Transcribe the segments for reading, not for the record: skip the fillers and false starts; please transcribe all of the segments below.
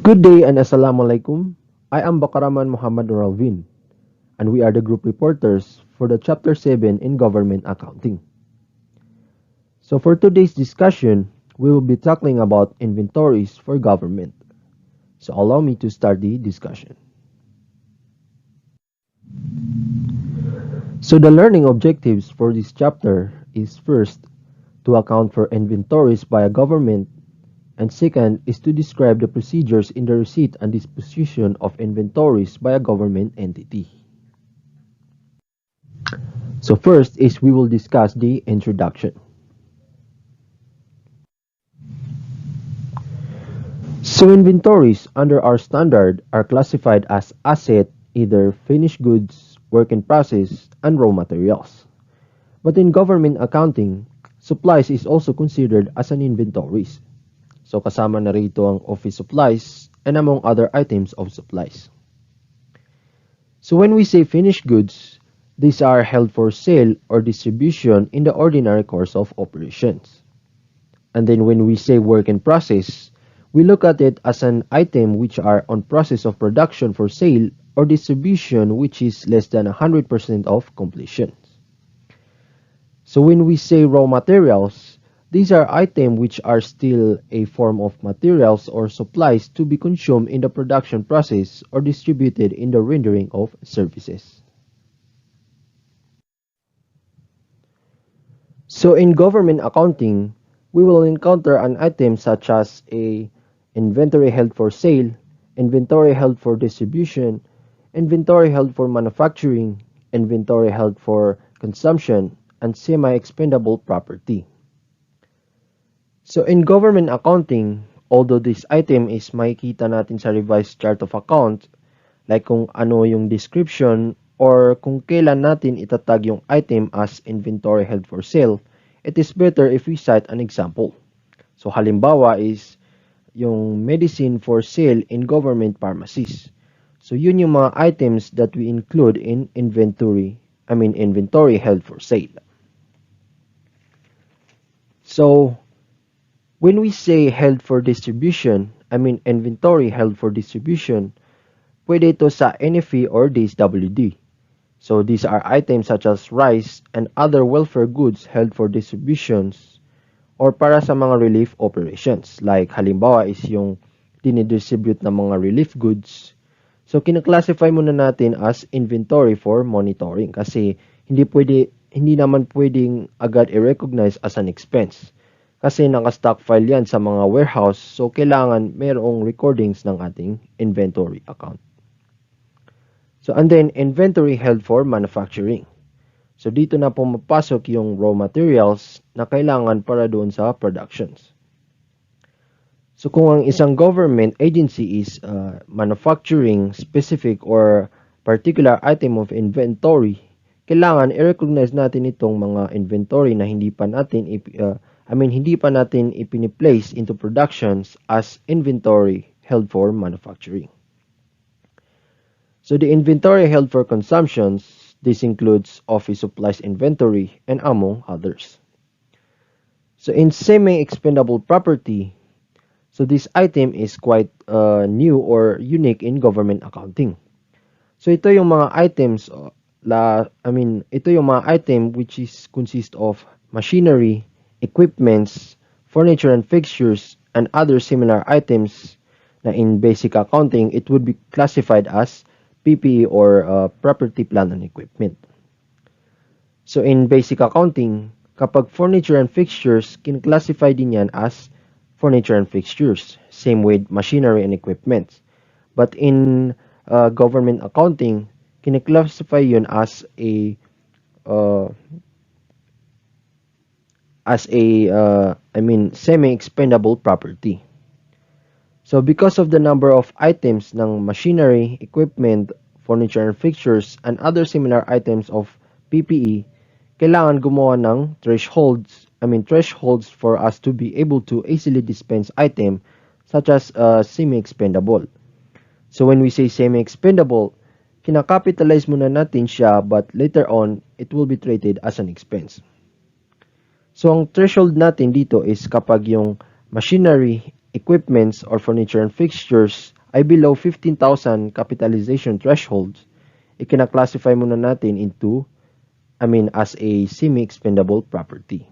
Good day and Assalamualaikum. I am BACARAMAN Muhammad Noralvin, and we are the group reporters for the Chapter 7 in Government Accounting. So for today's discussion, we will be tackling about inventories for government. So allow me to start the discussion. So the learning objectives for this chapter is first, to account for inventories by a government, and second is to describe the procedures in the receipt and disposition of inventories by a government entity. So first is we will discuss the introduction. So inventories under our standard are classified as asset, either finished goods, work in process, and raw materials. But in government accounting, supplies is also considered as an inventories. So kasama na rito ang office supplies and among other items of supplies. So when we say finished goods, these are held for sale or distribution in the ordinary course of operations. And then when we say work in process, we look at it as an item which are on process of production for sale or distribution which is less than 100% of completion. So when we say raw materials, these are items which are still a form of materials or supplies to be consumed in the production process or distributed in the rendering of services. So in government accounting, we will encounter an item such as a inventory held for sale, inventory held for distribution, inventory held for manufacturing, inventory held for consumption, and semi-expendable property. So in government accounting, although this item is makikita natin sa revised chart of account, like kung ano yung description or kung kailan natin itatag yung item as inventory held for sale, it is better if we cite an example. So halimbawa is yung medicine for sale in government pharmacies. So yun yung mga items that we include in inventory held for sale. So when we say held for distribution, inventory held for distribution, pwede ito sa NFE or DSWD. So these are items such as rice and other welfare goods held for distributions or para sa mga relief operations. Like halimbawa is yung dinidistribute ng mga relief goods. So kinaklasify muna natin as inventory for monitoring kasi hindi naman pwedeng agad i-recognize as an expense. Kasi naka-stockfile yan sa mga warehouse, so kailangan mayroong recordings ng ating inventory account. So, and then, inventory held for manufacturing. So, dito na pumapasok yung raw materials na kailangan para doon sa productions. So, kung ang isang government agency is manufacturing specific or particular item of inventory, kailangan i-recognize natin itong mga inventory na hindi pa natin ipini-place into productions as inventory held for manufacturing. So the inventory held for consumptions, this includes office supplies inventory and among others. So in semi-expendable property, so this item is quite new or unique in government accounting. So ito yung mga items ito yung mga item which is consist of machinery, equipments, furniture and fixtures, and other similar items na in basic accounting, it would be classified as PPE or property, plant, and equipment. So in basic accounting, kapag furniture and fixtures, kin-classify din yan as furniture and fixtures. Same with machinery and equipment. But in government accounting, kin-classify yun as a semi-expendable property. So because of the number of items ng machinery, equipment, furniture and fixtures, and other similar items of PPE, kailangan gumawa ng thresholds for us to be able to easily dispense item such as semi-expendable. So when we say semi-expendable, kinakapitalize muna natin siya but later on, it will be treated as an expense. So ang threshold natin dito is kapag yung machinery equipments or furniture and fixtures ay below 15,000 capitalization thresholds, ikina-classify muna natin as a semi-expendable property.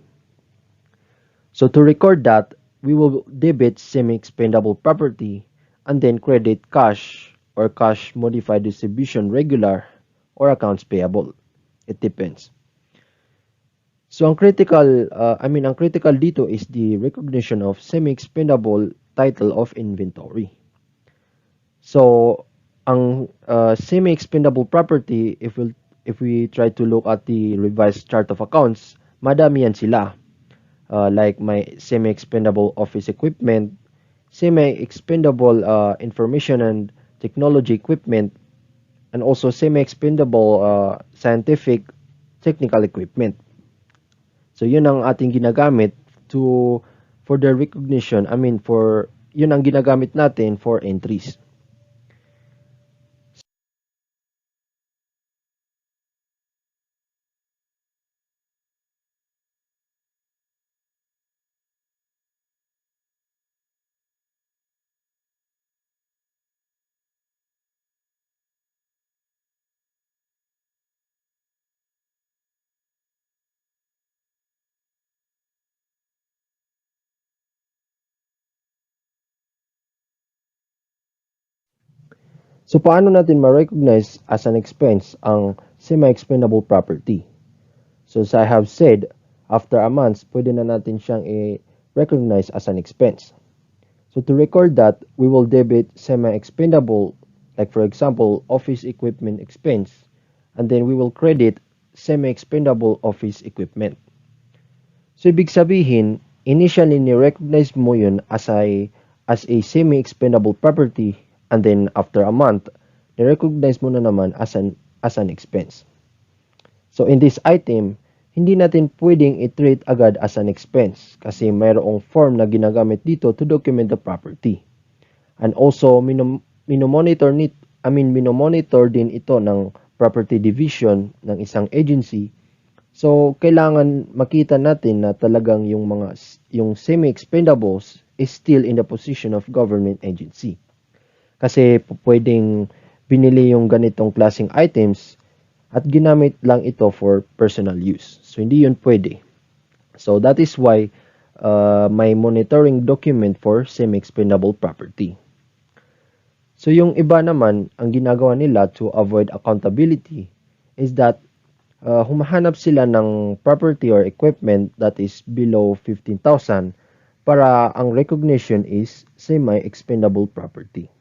So to record that, we will debit semi-expendable property and then credit cash or cash modified distribution regular or accounts payable. It depends. So ang critical dito is the recognition of semi-expendable title of inventory. So ang semi-expendable property, if we try to look at the revised chart of accounts, madami yan sila. Like my semi-expendable office equipment, semi-expendable information and technology equipment, and also semi-expendable scientific technical equipment. So yun ang ating ginagamit for the recognition, yun ang ginagamit natin for entries. So paano natin ma-recognize as an expense ang semi-expendable property? So as I have said, after a month, pwede na natin siyang i-recognize as an expense. So to record that, we will debit semi-expendable, like for example, office equipment expense, and then we will credit semi-expendable office equipment. So ibig sabihin, initially ni-recognize mo yun as a semi-expendable property, and then after a month, ni-recognize mo na naman as an expense. So in this item, hindi natin pwedeng i-treat agad as an expense kasi mayroong form na ginagamit dito to document the property. And also minomonitor din ito ng property division ng isang agency. So kailangan makita natin na talagang yung semi-expendables is still in the position of government agency. Kasi pwedeng binili yung ganitong klaseng items at ginamit lang ito for personal use. So, hindi yun pwede. So, that is why may monitoring document for semi-expendable property. So, yung iba naman, ang ginagawa nila to avoid accountability is that humahanap sila ng property or equipment that is below 15,000 para ang recognition is semi-expendable property.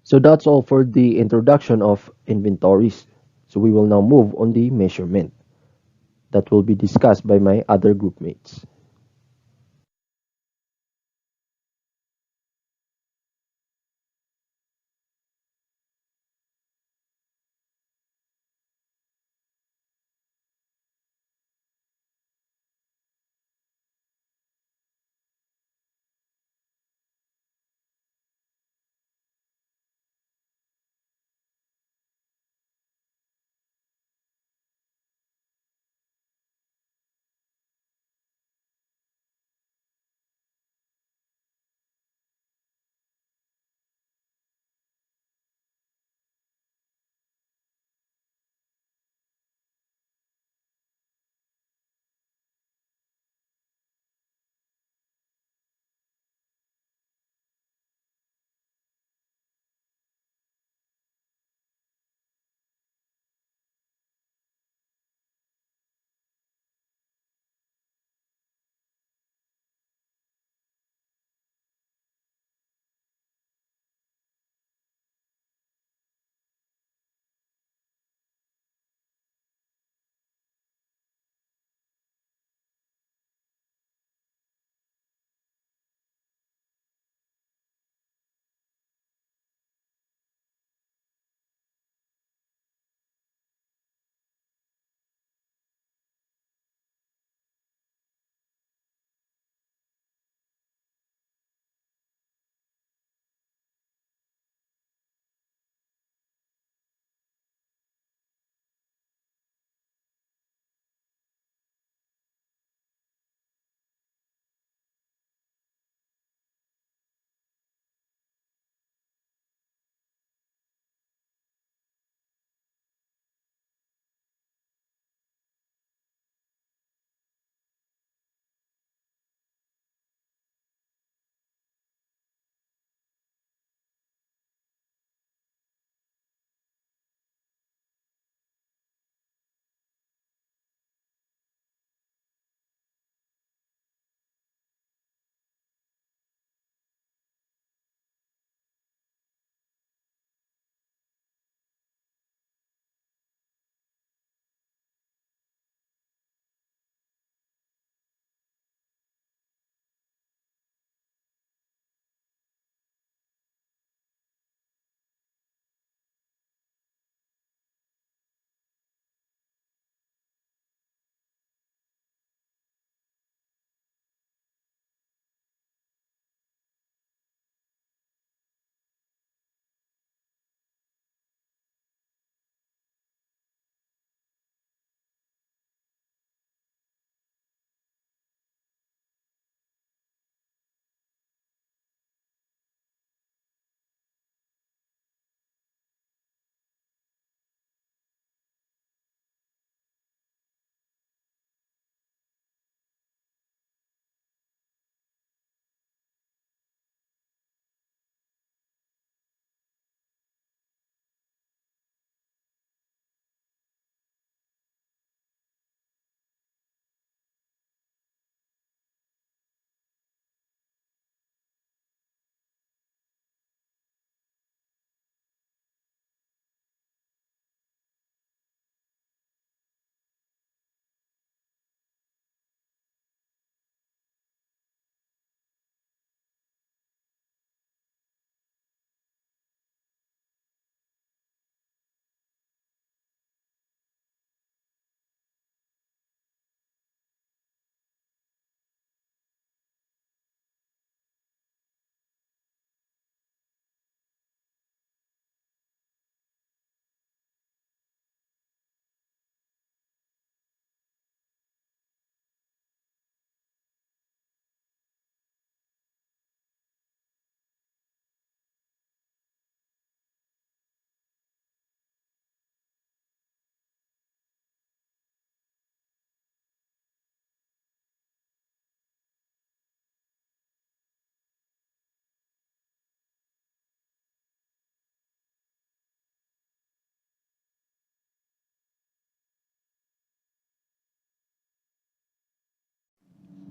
So that's all for the introduction of inventories. So we will now move on the measurement that will be discussed by my other group mates.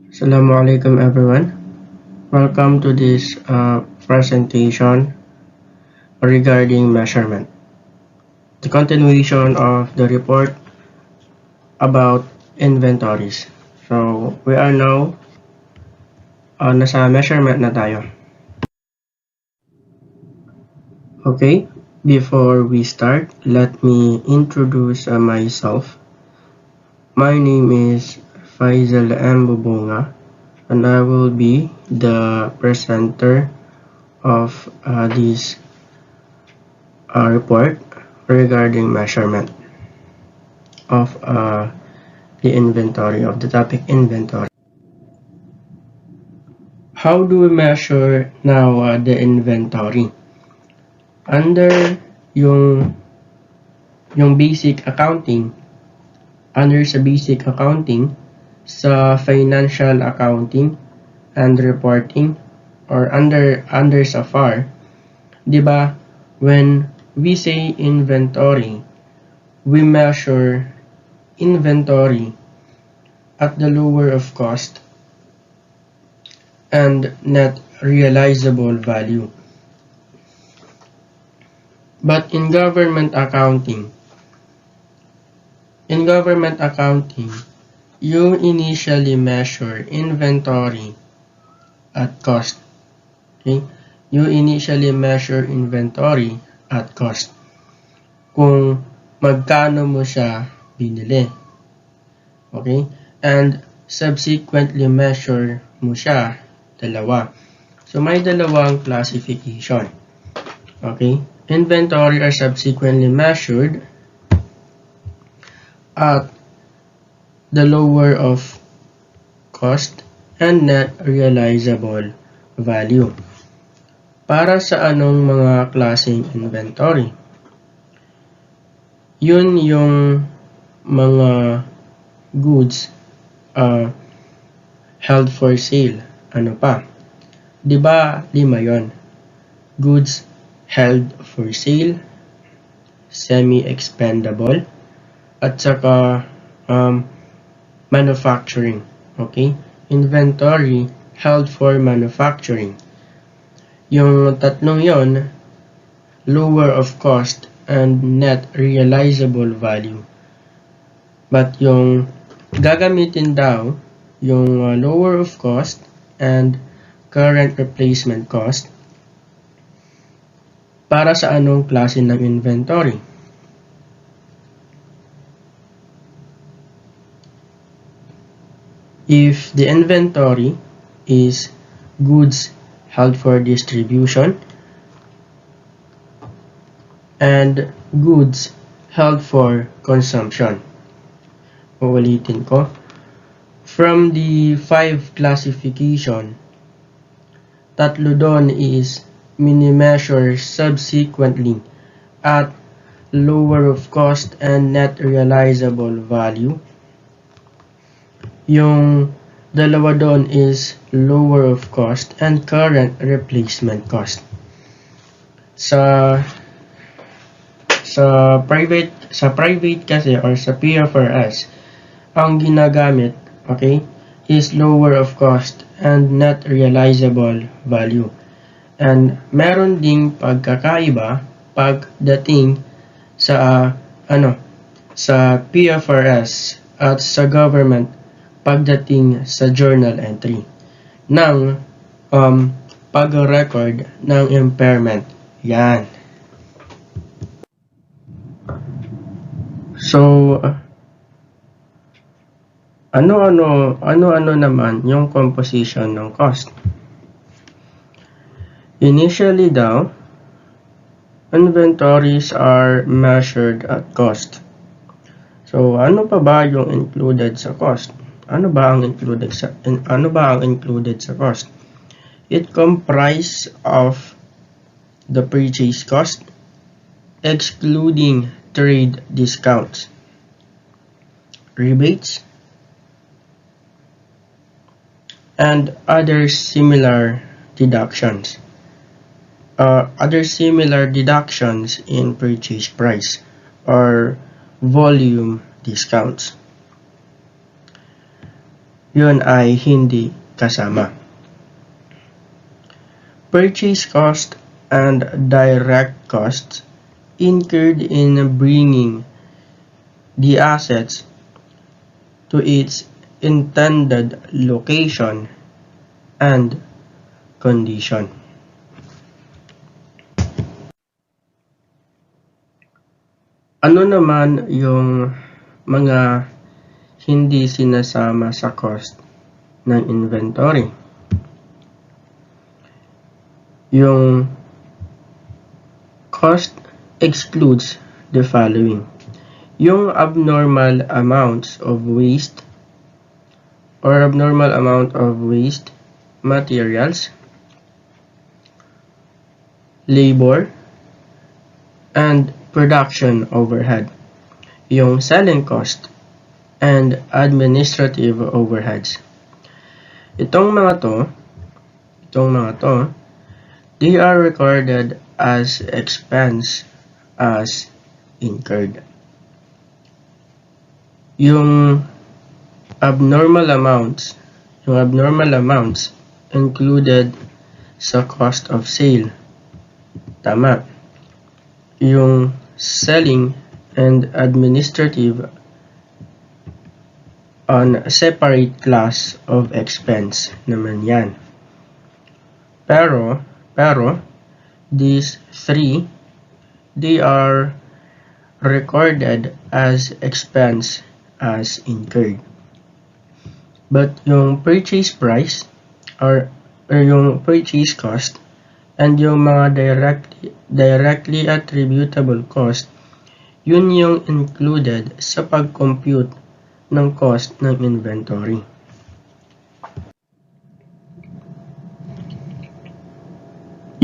Assalamualaikum everyone. Welcome to this presentation regarding measurement. The continuation of the report about inventories. So, we are now nasa measurement na tayo. Okay, before we start, let me introduce myself. My name is Faizal BUBONGA, and I will be the presenter of this report regarding measurement of the inventory, of the topic inventory. How do we measure now the inventory? Under yung basic accounting, sa basic accounting, sa financial accounting and reporting, or under sa FAR, di ba, when we say inventory, we measure inventory at the lower of cost and net realizable value. But in government accounting, you initially measure inventory at cost. Okay? You initially measure inventory at cost. Kung magkano mo siya binili. Okay? And subsequently measure mo siya dalawa. So may dalawang classification. Okay? Inventory are subsequently measured at the lower of cost and net realizable value. Para sa anong mga klaseng inventory? Yun yung mga goods held for sale. Ano pa? Diba 5 yon? Goods held for sale, semi-expendable, at saka manufacturing. Okay? Inventory held for manufacturing. Yung tatlong yon, lower of cost and net realizable value. But yung gagamitin daw, yung lower of cost and current replacement cost, para sa anong klase ng inventory? If the inventory is goods held for distribution and goods held for consumption. Uulitin ko. From the 5 classification, tatlo doon is mini-measure subsequently at lower of cost and net realizable value. Yung dalawa doon is lower of cost and current replacement cost. Sa private kasi or sa PFRS, ang ginagamit, okay, is lower of cost and net realizable value. And meron ding pagkakaiba pagdating sa sa PFRS at sa government pagdating sa journal entry ng pag-record ng impairment. Yan. So, ano naman yung composition ng cost? Initially daw, inventories are measured at cost. So, ano pa ba yung included sa cost? Ano ba ang included sa cost? It comprises of the purchase cost, excluding trade discounts, rebates, and other similar deductions. In purchase price or volume discounts. Yun ay hindi kasama. Purchase cost and direct costs incurred in bringing the assets to its intended location and condition. Ano naman yung mga hindi sinasama sa cost ng inventory? Yung cost excludes the following: yung abnormal amounts of waste or abnormal amount of waste materials, labor, and production overhead, yung selling cost, and administrative overheads. Itong mga to, they are recorded as expense as incurred. Yung abnormal amounts included sa cost of sale. Tama. Yung selling and administrative on a separate class of expense naman yan. Pero these three, they are recorded as expense as incurred. But yung purchase price or yung purchase cost and yung mga directly attributable cost, yun yung included sa pag-compute ng cost ng inventory.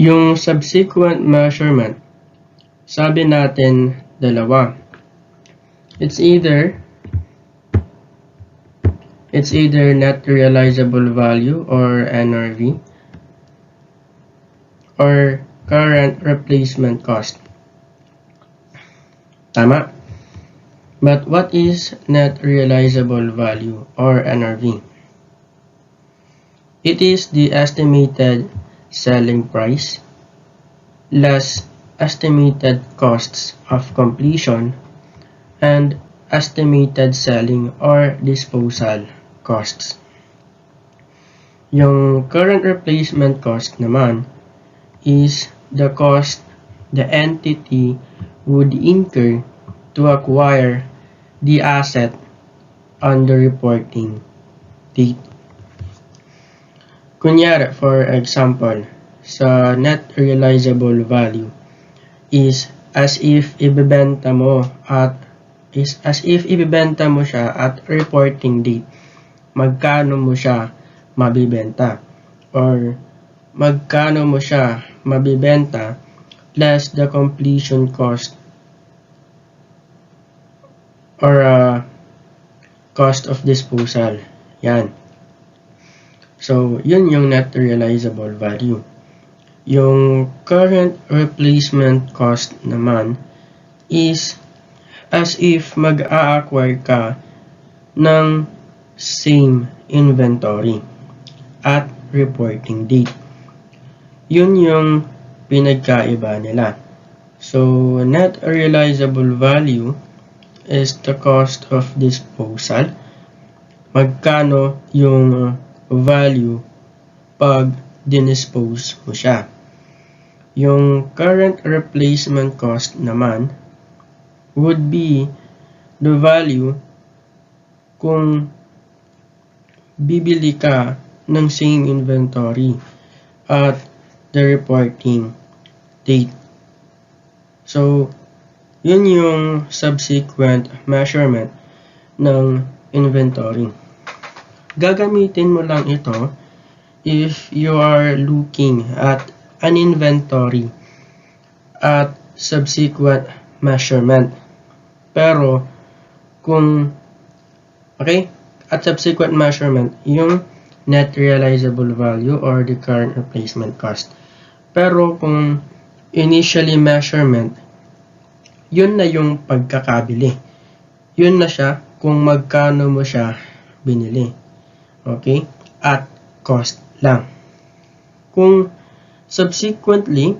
Yung subsequent measurement, sabi natin dalawa. It's either net realizable value or NRV or current replacement cost. Tama. But what is net realizable value or NRV? It is the estimated selling price less estimated costs of completion and estimated selling or disposal costs. Yung current replacement cost naman is the cost the entity would incur to acquire the asset on the reporting date. Kunyari, for example, sa net realizable value is as if ibebenta mo siya at reporting date, magkano mo siya mabibenta or magkano mo siya mabibenta less the completion cost or cost of disposal. Yan. So, yun yung net realizable value. Yung current replacement cost naman is as if mag-a-acquire ka ng same inventory at reporting date. Yun yung pinagkaiba nila. So, net realizable value is the cost of disposal. Magkano yung value pag dinispose mo siya. Yung current replacement cost naman would be the value kung bibili ka ng same inventory at the reporting date. So, yun yung subsequent measurement ng inventory. Gagamitin mo lang ito if you are looking at an inventory at subsequent measurement. Pero kung at subsequent measurement, yung net realizable value or the current replacement cost. Pero kung initially measurement, yun na yung pagkakabili. Yun na siya kung magkano mo siya binili. Okay? At cost lang. Kung subsequently,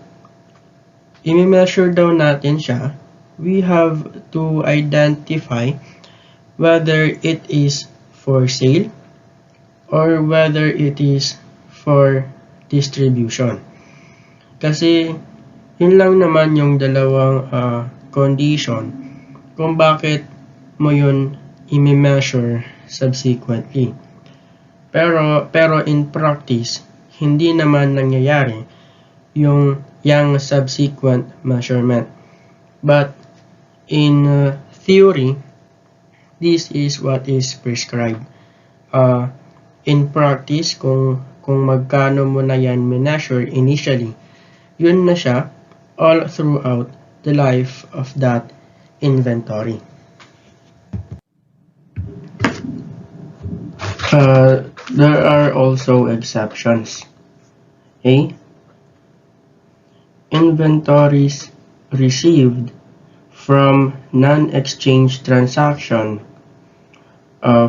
i-measure daw natin siya, we have to identify whether it is for sale or whether it is for distribution. Kasi yun lang naman yung dalawang condition kung bakit mo yun i-measure subsequently. Pero in practice, hindi naman nangyayari yung subsequent measurement. But in theory, this is what is prescribed. In practice, kung magkano mo na yan measure initially, yun na siya all throughout the life of that inventory. There are also exceptions. Okay? Inventories received from non-exchange transaction,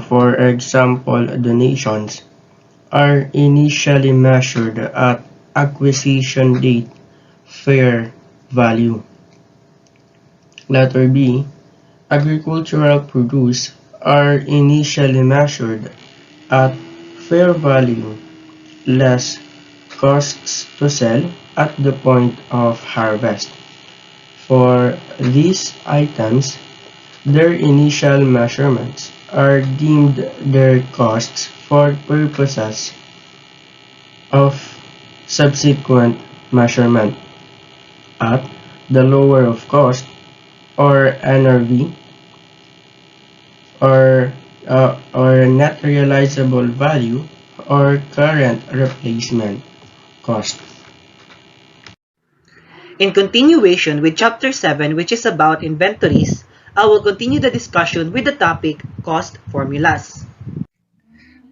for example donations, are initially measured at acquisition date fair value. Letter B. Agricultural produce are initially measured at fair value less costs to sell at the point of harvest. For these items, their initial measurements are deemed their costs for purposes of subsequent measurement at the lower of cost, or NRV, or net realizable value, or current replacement cost. In continuation with Chapter 7, which is about inventories, I will continue the discussion with the topic cost formulas.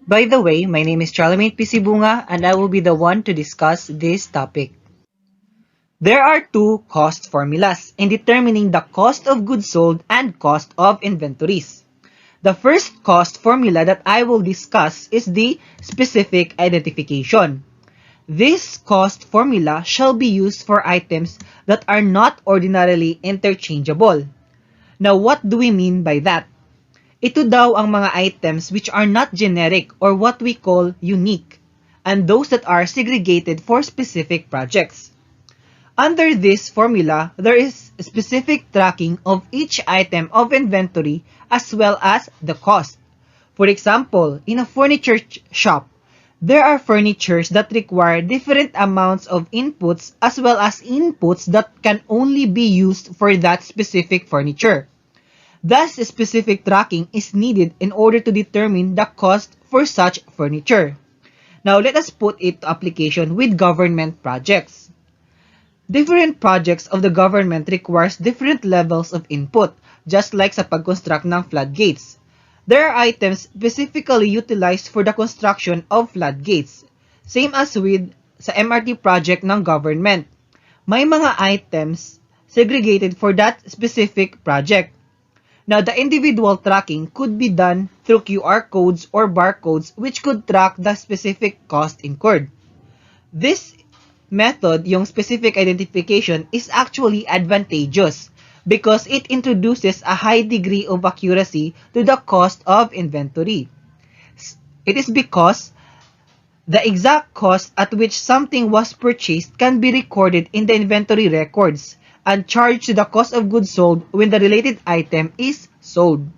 By the way, my name is Charliemagne Sibonga, and I will be the one to discuss this topic. There are two cost formulas in determining the cost of goods sold and cost of inventories. The first cost formula that I will discuss is the specific identification. This cost formula shall be used for items that are not ordinarily interchangeable. Now, what do we mean by that? Ito daw ang mga items which are not generic or what we call unique, and those that are segregated for specific projects. Under this formula, there is specific tracking of each item of inventory as well as the cost. For example, in a furniture shop, there are furnitures that require different amounts of inputs as well as inputs that can only be used for that specific furniture. Thus, specific tracking is needed in order to determine the cost for such furniture. Now, let us put it to application with government projects. Different projects of the government requires different levels of input, just like sa pag-construct ng floodgates. There are items specifically utilized for the construction of floodgates. Same as with sa MRT project ng government. May mga items segregated for that specific project. Now, the individual tracking could be done through QR codes or barcodes which could track the specific cost incurred. This method, yung specific identification, is actually advantageous because it introduces a high degree of accuracy to the cost of inventory. It is because the exact cost at which something was purchased can be recorded in the inventory records and charged to the cost of goods sold when the related item is sold.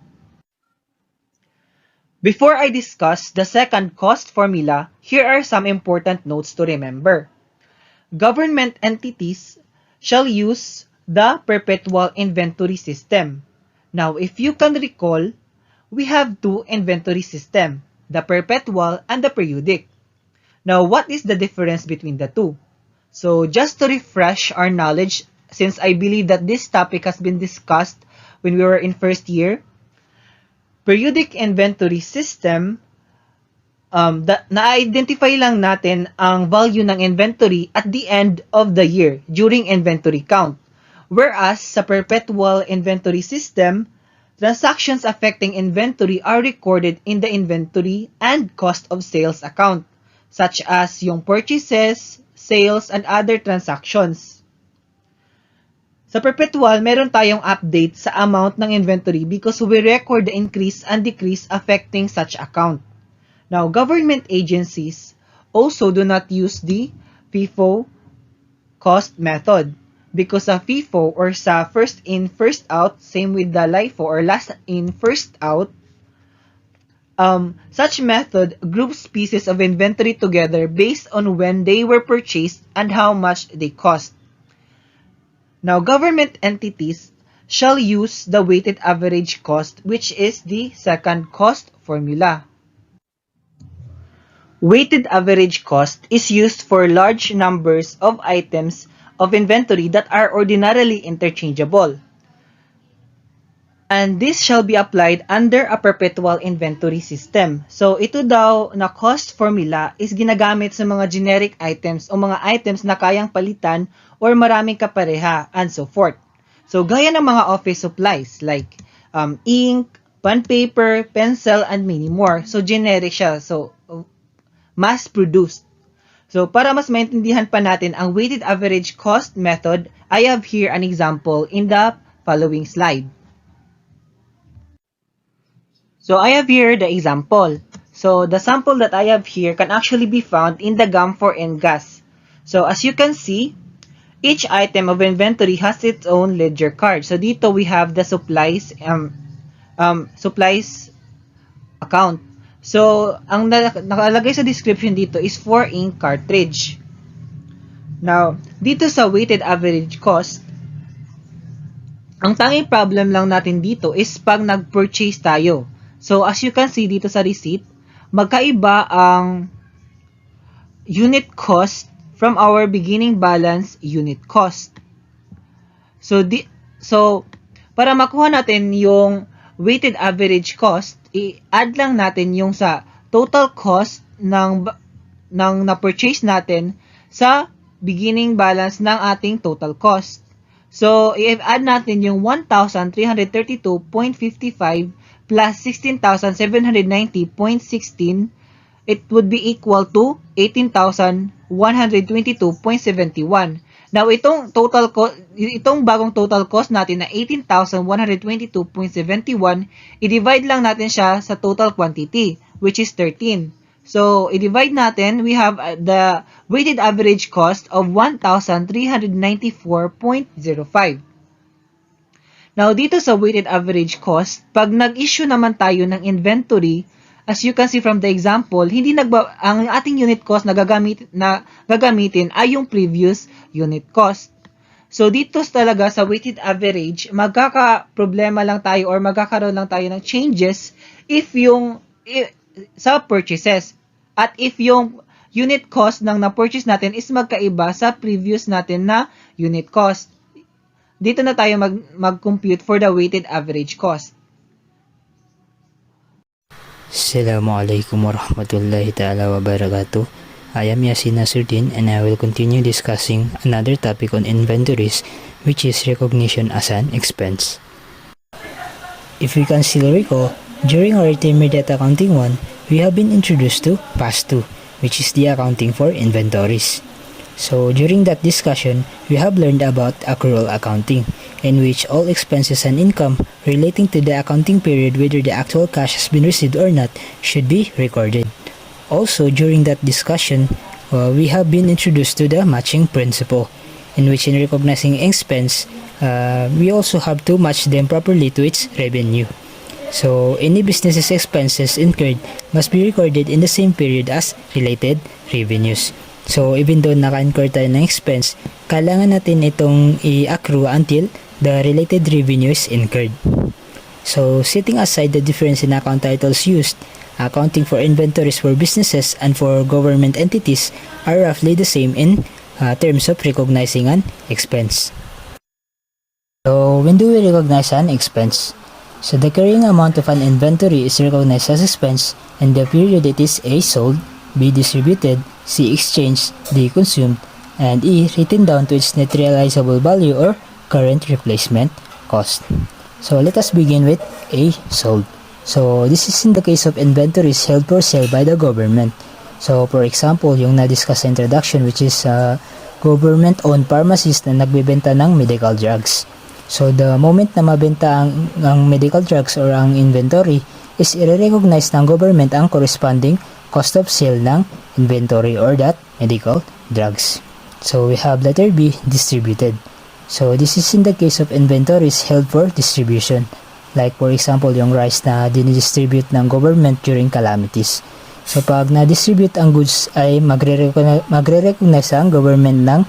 Before I discuss the second cost formula, here are some important notes to remember. Government entities shall use the perpetual inventory system. Now, if you can recall, we have two inventory systems, the perpetual and the periodic. Now, what is the difference between the two? So, just to refresh our knowledge, since I believe that this topic has been discussed when we were in first year, periodic inventory system, na-identify lang natin ang value ng inventory at the end of the year during inventory count. Whereas sa perpetual inventory system, transactions affecting inventory are recorded in the inventory and cost of sales account, such as yung purchases, sales, and other transactions. Sa perpetual, meron tayong update sa amount ng inventory because we record the increase and decrease affecting such account. Now, government agencies also do not use the FIFO cost method because sa FIFO or sa first in, first out, same with the LIFO or last in, first out, such method groups pieces of inventory together based on when they were purchased and how much they cost. Now, government entities shall use the weighted average cost, which is the second cost formula. Weighted average cost is used for large numbers of items of inventory that are ordinarily interchangeable. And this shall be applied under a perpetual inventory system. So, ito daw na cost formula is ginagamit sa mga generic items o mga items na kayang palitan or maraming kapareha and so forth. So, gaya ng mga office supplies like ink, bond paper, pencil, and many more. So, generic siya. So, mass-produced. So, para mas maintindihan pa natin ang weighted average cost method, I have here an example in the following slide. So, I have here the example. So, the sample that I have here can actually be found in the GAM4 and gas. So, as you can see, each item of inventory has its own ledger card. So, dito we have the supplies account. So, ang nakalagay sa description dito is for ink cartridge. Now, dito sa weighted average cost, ang tanging problem lang natin dito is pag nag-purchase tayo. So, as you can see dito sa receipt, magkaiba ang unit cost from our beginning balance unit cost. So, para makuha natin yung weighted average cost, i-add lang natin yung sa total cost ng na-purchase natin sa beginning balance ng ating total cost. So, i-add natin yung 1,332.55 plus 16,790.16, it would be equal to 18,122.71. Now, itong bagong total cost natin na 18,122.71, i-divide lang natin siya sa total quantity, which is 13. So, i-divide natin, we have the weighted average cost of 1,394.05. Now, dito sa weighted average cost, pag nag-issue naman tayo ng inventory, as you can see from the example, ang ating unit cost na gagamitin ay yung previous unit cost. So, dito talaga sa weighted average, magkaka-problema lang tayo or magkakaroon lang tayo ng changes sa purchases. At if yung unit cost ng na-purchase natin is magkaiba sa previous natin na unit cost. Dito na tayo mag-compute for the weighted average cost. Assalamualaikum warahmatullahi ta'ala wabarakatuh. I am Yassin Oti and I will continue discussing another topic on inventories, which is recognition as an expense. If we can still recall, during our intermediate accounting 1, we have been introduced to PAS 2, which is the accounting for inventories. So during that discussion, we have learned about accrual accounting, in which all expenses and income relating to the accounting period, whether the actual cash has been received or not, should be recorded. Also, during that discussion, we have been introduced to the matching principle, in which in recognizing expense, we also have to match them properly to its revenue. So, any business's expenses incurred must be recorded in the same period as related revenues. So, even though naka-incur tayo ng expense, kailangan natin itong i-accrue until the related revenue is incurred. So, setting aside the difference in account titles used, accounting for inventories for businesses and for government entities are roughly the same in terms of recognizing an expense. So, when do we recognize an expense? So, the carrying amount of an inventory is recognized as expense in the period it is A. sold, B. distributed, C. exchanged, D. consumed, and E. written down to its net realizable value or current replacement cost. So let us begin with A. sold. So this is in the case of inventories held for sale by the government. So for example, yung na-discuss sa introduction, which is government-owned pharmacies na nagbebenta ng medical drugs. So the moment na mabenta ang medical drugs or ang inventory is i-recognize ng government ang corresponding cost of sale ng inventory or that medical drugs. So we have letter B, distributed. So this is in the case of inventories held for distribution. Like for example, yung rice na dinidistribute ng government during calamities. So pag na-distribute ang goods ay magre-recognize ang government ng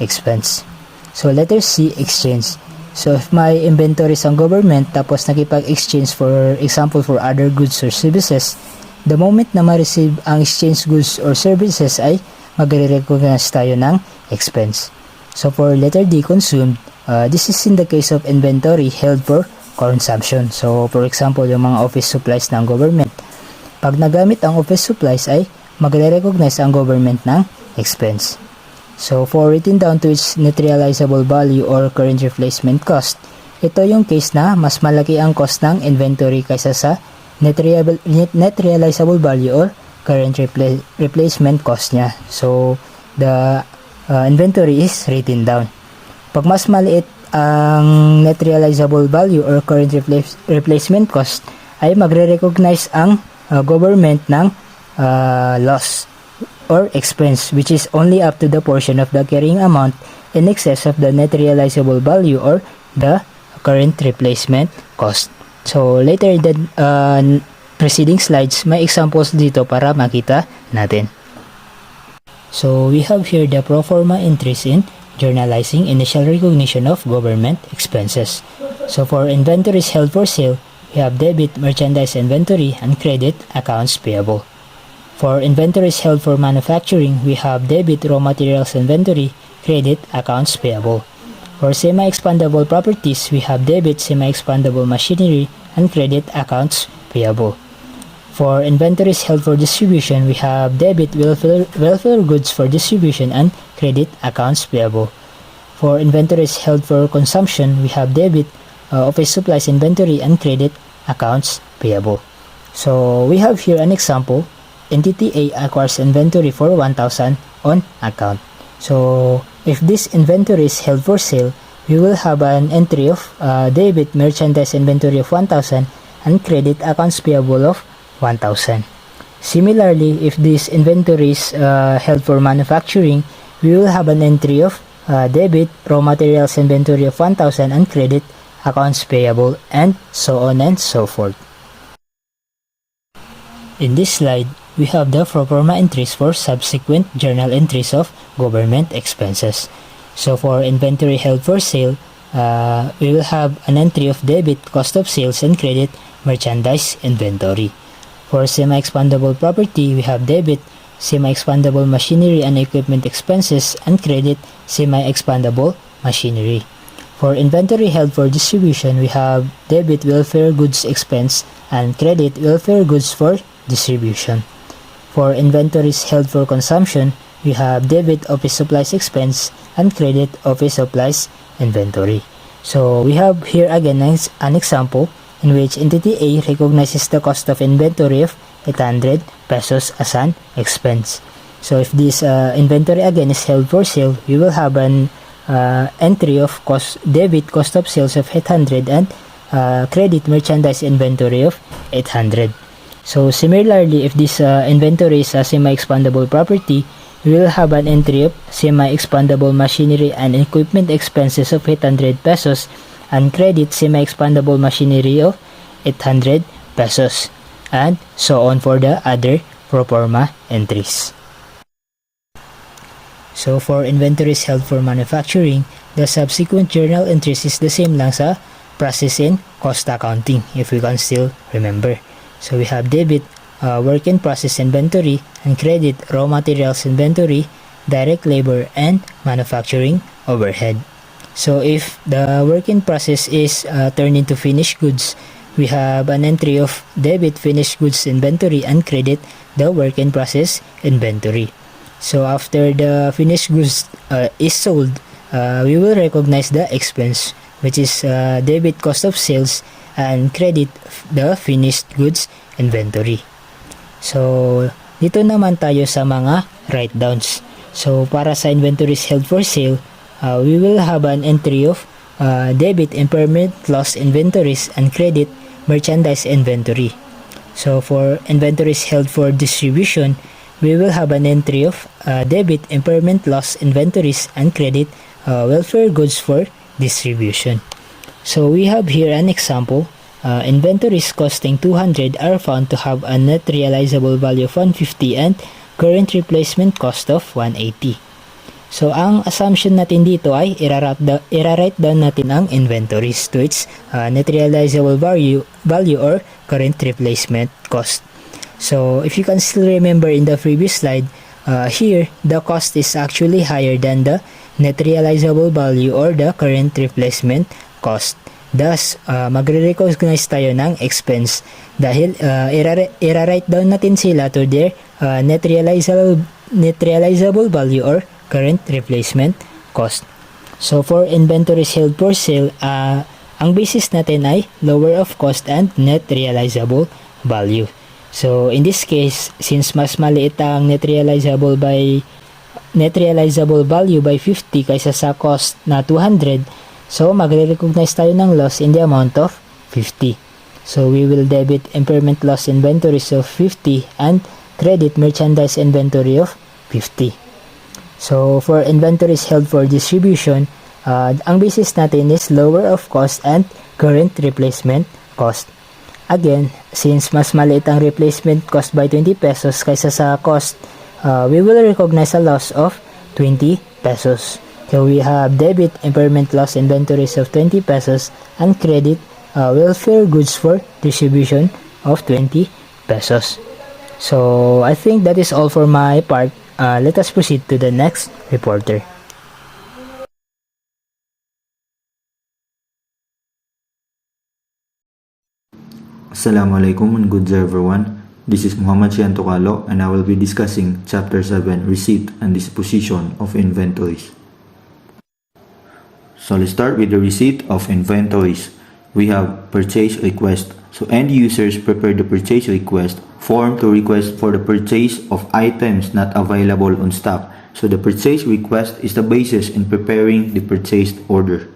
expense. So letter C, exchange. So if may inventories ang government tapos nakipag-exchange for example for other goods or services, the moment na ma-receive ang exchange goods or services ay magre-recognize tayo ng expense. So for letter D, consumed, this is in the case of inventory held for consumption. So for example, yung mga office supplies ng government. Pag nagamit ang office supplies ay magre-recognize ang government ng expense. So for written down to its net realizable value or current replacement cost, ito yung case na mas malaki ang cost ng inventory kaysa sa net realizable value or current replacement cost niya. So the inventory is written down. Pag mas maliit ang net realizable value or current replacement cost ay magre-recognize ang government ng loss or expense which is only up to the portion of the carrying amount in excess of the net realizable value or the current replacement cost. So later in the preceding slides may examples dito para makita natin. So we have here the pro forma entries in journalizing initial recognition of government expenses. So for inventories held for sale, we have debit merchandise inventory and credit accounts payable. For inventories held for manufacturing, we have debit raw materials inventory, credit accounts payable. For semi-expandable properties, we have debit semi-expandable machinery and credit accounts payable. For inventories held for distribution, we have debit welfare goods for distribution and credit accounts payable. For inventories held for consumption, we have debit office supplies inventory and credit accounts payable. So we have here an example. Entity A acquires inventory for 1,000 on account. So if this inventory is held for sale, we will have an entry of debit merchandise inventory of 1,000 and credit accounts payable of 1,000. Similarly, if this inventory is held for manufacturing, we will have an entry of debit raw materials inventory of 1,000 and credit accounts payable and so on and so forth. In this slide, we have the pro forma entries for subsequent journal entries of government expenses. So for inventory held for sale, we will have an entry of debit cost of sales and credit merchandise inventory. For semi-expandable property, we have debit semi-expandable machinery and equipment expenses and credit semi-expandable machinery. For inventory held for distribution, we have debit welfare goods expense and credit welfare goods for distribution. For inventories held for consumption, we have debit office supplies expense and credit office supplies inventory. So we have here again an example in which entity A recognizes the cost of inventory of 800 pesos as an expense. So if this inventory again is held for sale, we will have an entry of debit cost of sales of 800 and credit merchandise inventory of 800. So similarly, if this inventory is a semi-expandable property, we will have an entry of semi-expandable machinery and equipment expenses of 800 pesos and credit semi-expandable machinery of 800 pesos and so on for the other pro forma entries. So for inventories held for manufacturing, the subsequent journal entries is the same lang sa process and cost accounting if we can still remember. So we have debit work in process inventory and credit raw materials inventory, direct labor and manufacturing overhead. So if the work in process is turned into finished goods, we have an entry of debit finished goods inventory and credit the work in process inventory. So after the finished goods is sold, we will recognize the expense, which is debit cost of sales and credit the finished goods inventory. So dito naman tayo sa mga write-downs. So para sa inventories held for sale, we will have an entry of debit impairment loss inventories and credit merchandise inventory. So for inventories held for distribution, we will have an entry of debit impairment loss inventories and credit welfare goods for distribution. So we have here an example. Inventories costing 200 are found to have a net realizable value of 150 and current replacement cost of 180. So ang assumption natin dito ay i-write down natin ang inventories to its net realizable value or current replacement cost. So if you can still remember in the previous slide, here the cost is actually higher than the net realizable value or the current replacement cost. Thus, magre-recognize tayo ng expense dahil i-write down natin sila to their net realizable value or current replacement cost. So for inventories held for sale, ang basis natin ay lower of cost and net realizable value. So in this case, since mas maliit ang net realizable value by 50 kaysa sa cost na 200, so magre-recognize tayo ng loss in the amount of 50. So we will debit impairment loss inventories of 50 and credit merchandise inventory of 50. So for inventories held for distribution, ang basis natin is lower of cost and current replacement cost. Again, since mas maliit ang replacement cost by 20 pesos kaysa sa cost, we will recognize a loss of 20 pesos. So we have debit impairment loss inventories of 20 pesos and credit welfare goods for distribution of 20 pesos. So I think that is all for my part. Let us proceed to the next reporter. Assalamualaikum and good day everyone. This is Sheehan TOCALO and I will be discussing Chapter 7 Receipt and Disposition of Inventories. So let's start with the receipt of inventories. We have purchase request. So end users prepare the purchase request form to request for the purchase of items not available on stock. So the purchase request is the basis in preparing the purchase order.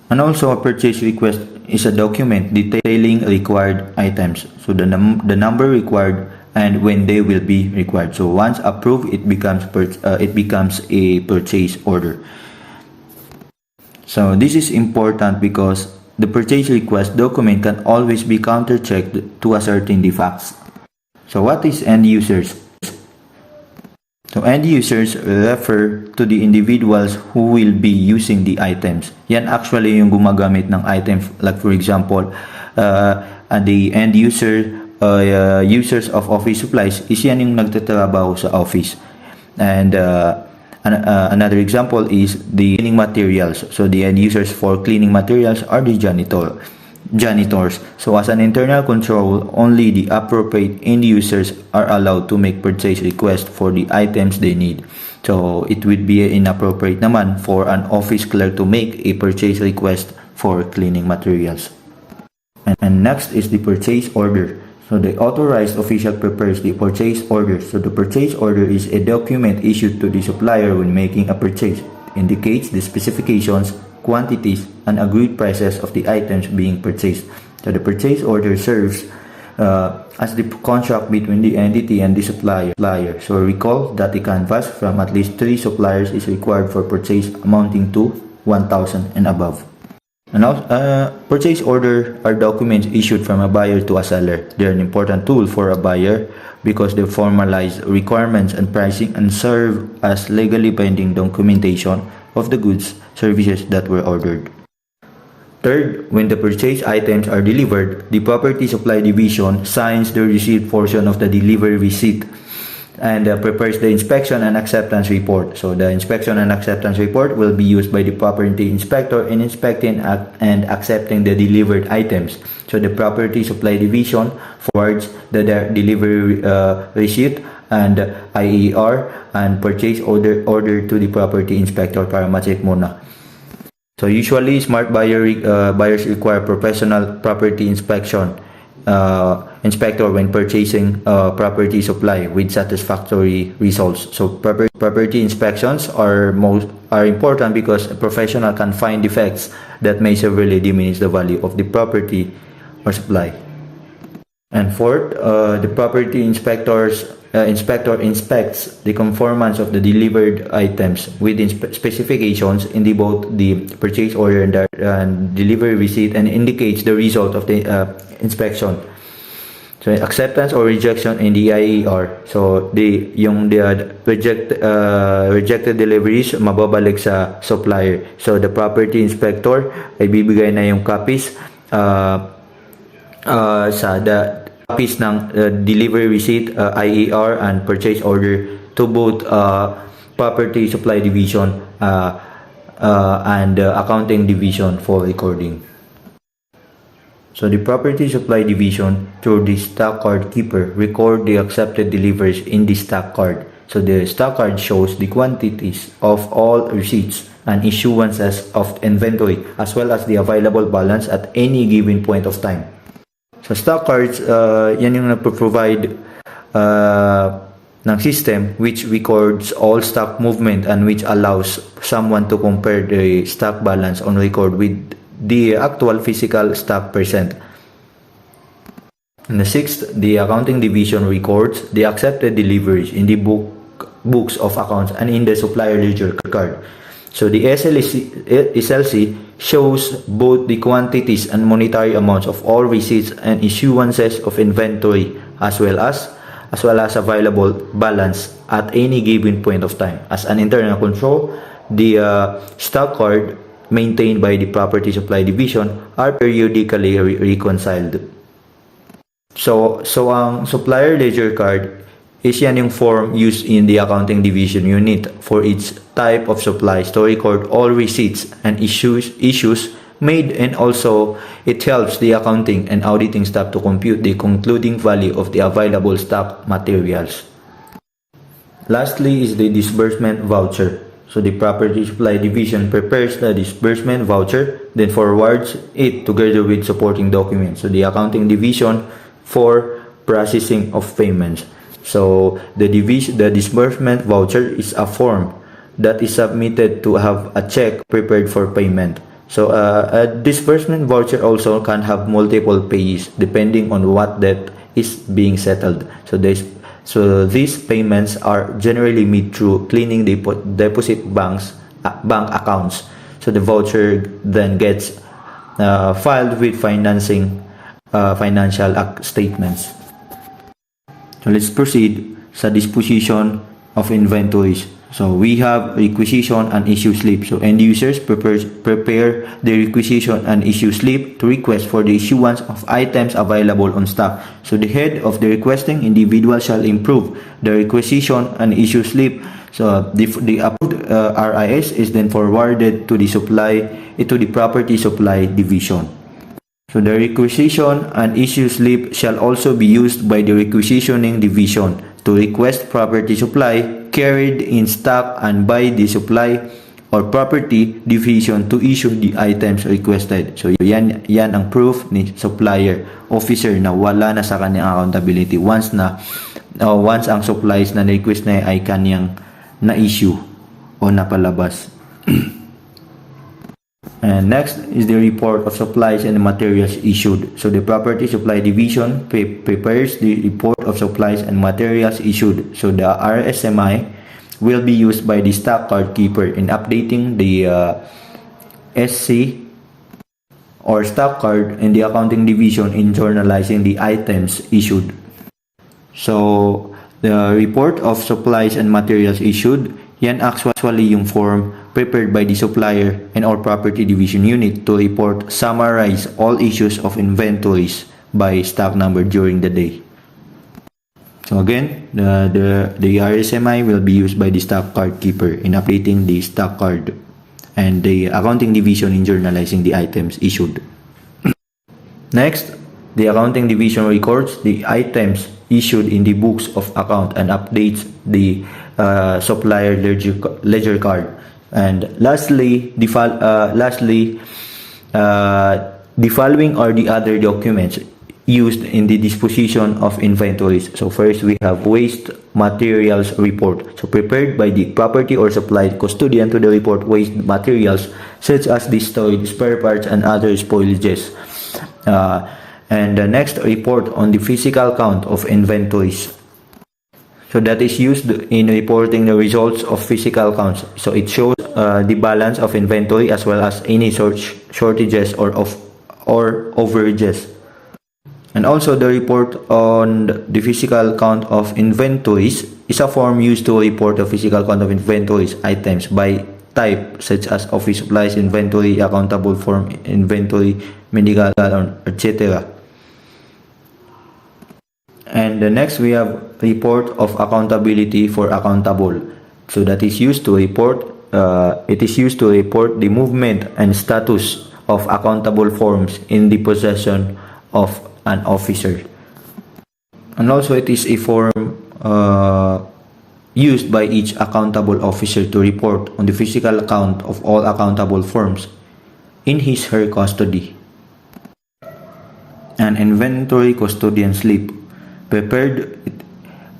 And also a purchase request is a document detailing required items. So the number required and when they will be required. So once approved, it becomes a purchase order. So this is important because the purchase request document can always be counter-checked to ascertain the facts. So what is end users? So end users refer to the individuals who will be using the items. Yan actually yung gumagamit ng items. Like for example, the end user, users of office supplies is yan yung nagtatrabaho sa office. And another example is the cleaning materials. So the end users for cleaning materials are the janitors. So as an internal control, only the appropriate end users are allowed to make purchase request for the items they need. So it would be inappropriate naman for an office clerk to make a purchase request for cleaning materials. And next is the purchase order. So the authorized official prepares the purchase order. So the purchase order is a document issued to the supplier when making a purchase. It indicates the specifications, quantities, and agreed prices of the items being purchased. So the purchase order serves as the contract between the entity and the supplier. So recall that a canvas from at least 3 suppliers is required for purchase amounting to 1,000 and above. And purchase order are documents issued from a buyer to a seller. They are an important tool for a buyer because they formalize requirements and pricing and serve as legally binding documentation of the goods, services that were ordered. Third, when the purchase items are delivered, the Property Supply Division signs the receipt portion of the delivery receipt and prepares the inspection and acceptance report. So the inspection and acceptance report will be used by the property inspector in inspecting and accepting the delivered items. So the Property Supply Division forwards the delivery receipt and IER and purchase order to the property inspector para ma-check muna. So usually smart buyers require professional property inspection inspector when purchasing property supply with satisfactory results. So property inspections are important because a professional can find defects that may severely diminish the value of the property or supply. And fourth, the property inspector inspects the conformance of the delivered items within specifications in both the purchase order and delivery receipt, and indicates the result of the inspection. So acceptance or rejection in the IER. So rejected deliveries mababalik sa supplier. So the property inspector ay bibigay na yung copies sa copies ng delivery receipt, IER, and purchase order to both property supply division and accounting division for recording. So the property supply division, through the stock card keeper, record the accepted deliveries in the stock card. So the stock card shows the quantities of all receipts and issuances of inventory, as well as the available balance at any given point of time. So stock cards, yan yung nagpo-provide ng system which records all stock movement and which allows someone to compare the stock balance on record with the actual physical stock percent. And the sixth, the accounting division records the accepted deliveries in the books of accounts and in the supplier ledger card. So the SLC shows both the quantities and monetary amounts of all receipts and issuances of inventory, as well as available balance at any given point of time. As an internal control, the stock card maintained by the property supply division are periodically reconciled. So ang supplier ledger card is yan yung form used in the accounting division unit for each type of supplies to record all receipts and issues made, and also it helps the accounting and auditing staff to compute the concluding value of the available stock materials. Lastly is the disbursement voucher. So the property supply division prepares the disbursement voucher, then forwards it together with supporting documents. So the accounting division for processing of payments. So the disbursement voucher is a form that is submitted to have a check prepared for payment. So a disbursement voucher also can have multiple payees depending on what debt is being settled. So these payments are generally made through cleaning deposit bank accounts. So the voucher then gets filed with financial statements. So let's proceed sa disposition of inventories. So we have requisition and issue slip. So end users prepare the requisition and issue slip to request for the issuance of items available on stock. So the head of the requesting individual shall improve the requisition and issue slip. So the approved RIS is then forwarded to the property supply division. So the requisition and issue slip shall also be used by the requisitioning division to request property supply carried in stock and by the supply or property division to issue the items requested. So yan ang proof ni supplier officer na wala na sa kanyang accountability once ang supplies na request na ay kanyang na-issue o napalabas. And next is the report of supplies and materials issued. So the property supply division prepares the report of supplies and materials issued. So the RSMI will be used by the stock card keeper in updating the SC or stock card in the accounting division in journalizing the items issued. So the report of supplies and materials issued, yan actually yung form prepared by the supplier and or property division unit to summarize all issues of inventories by stock number during the day. So again, the RSMI will be used by the stock card keeper in updating the stock card and the accounting division in journalizing the items issued. Next, the accounting division records the items issued in the books of account and updates the supplier ledger card. And lastly, the following are the other documents used in the disposition of inventories. So first we have waste materials report. So prepared by the property or supplied custodian to the report waste materials such as destroyed spare parts and other spoilages. And the next report on the physical count of inventories. So that is used in reporting the results of physical counts. So it shows the balance of inventory as well as any shortages or overages. And also the report on the physical count of inventories is a form used to report the physical count of inventories items by type such as office supplies inventory, accountable form inventory, medical, etc. And the next we have report of accountability for accountable. So that is used to report. It is used to report the movement and status of accountable forms in the possession of an officer. And also it is a form used by each accountable officer to report on the physical count of all accountable forms in his/her custody. An inventory custodian slip prepared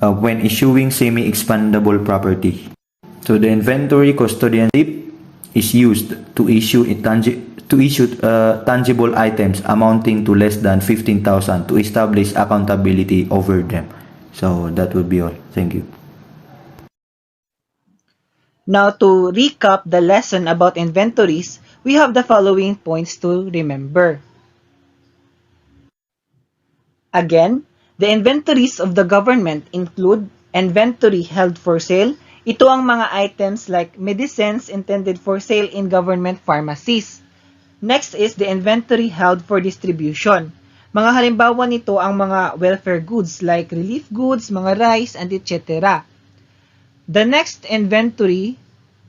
when issuing semi-expandable property. So the inventory custodian slip is used to issue tangible items amounting to less than 15,000 to establish accountability over them. So that would be all. Thank you. Now, to recap the lesson about inventories, we have the following points to remember. Again, the inventories of the government include inventory held for sale. Ito ang mga items like medicines intended for sale in government pharmacies. Next is the inventory held for distribution. Mga halimbawa nito ang mga welfare goods like relief goods, mga rice, and etc. The next inventory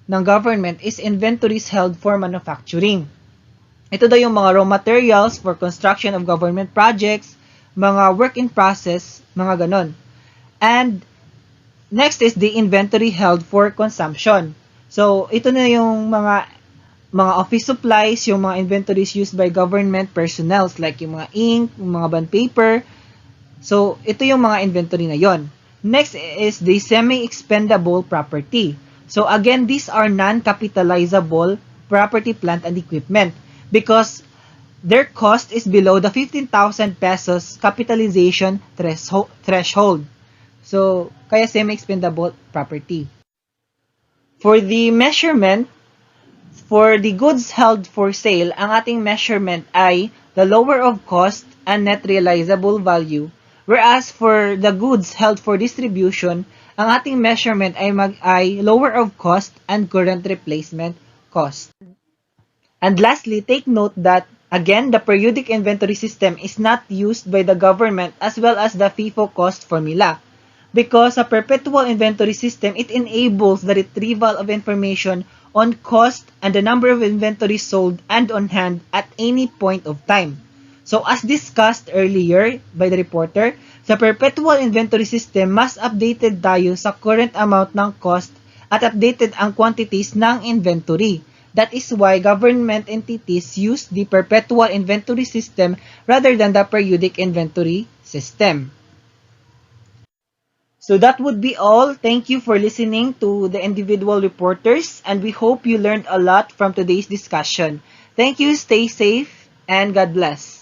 ng government is inventories held for manufacturing. Ito daw yung mga raw materials for construction of government projects, mga work in process, mga ganon. And next is the inventory held for consumption. So, ito na yung mga office supplies, yung mga inventories used by government personnel like yung mga ink, yung mga bond paper. So, ito yung mga inventory na yon. Next is the semi-expendable property. So, again, these are non-capitalizable property, plant, and equipment because their cost is below the 15,000 pesos capitalization threshold. So, kaya semi-expendable property. For the measurement, for the goods held for sale, ang ating measurement ay the lower of cost and net realizable value, whereas for the goods held for distribution, ang ating measurement ay lower of cost and current replacement cost. And lastly, take note that again, the periodic inventory system is not used by the government as well as the FIFO cost formula. Because a perpetual inventory system, it enables the retrieval of information on cost and the number of inventories sold and on hand at any point of time. So as discussed earlier by the reporter, sa perpetual inventory system, mas updated tayo sa current amount ng cost at updated ang quantities ng inventory. That is why government entities use the perpetual inventory system rather than the periodic inventory system. So that would be all. Thank you for listening to the individual reporters, and we hope you learned a lot from today's discussion. Thank you, stay safe, and God bless.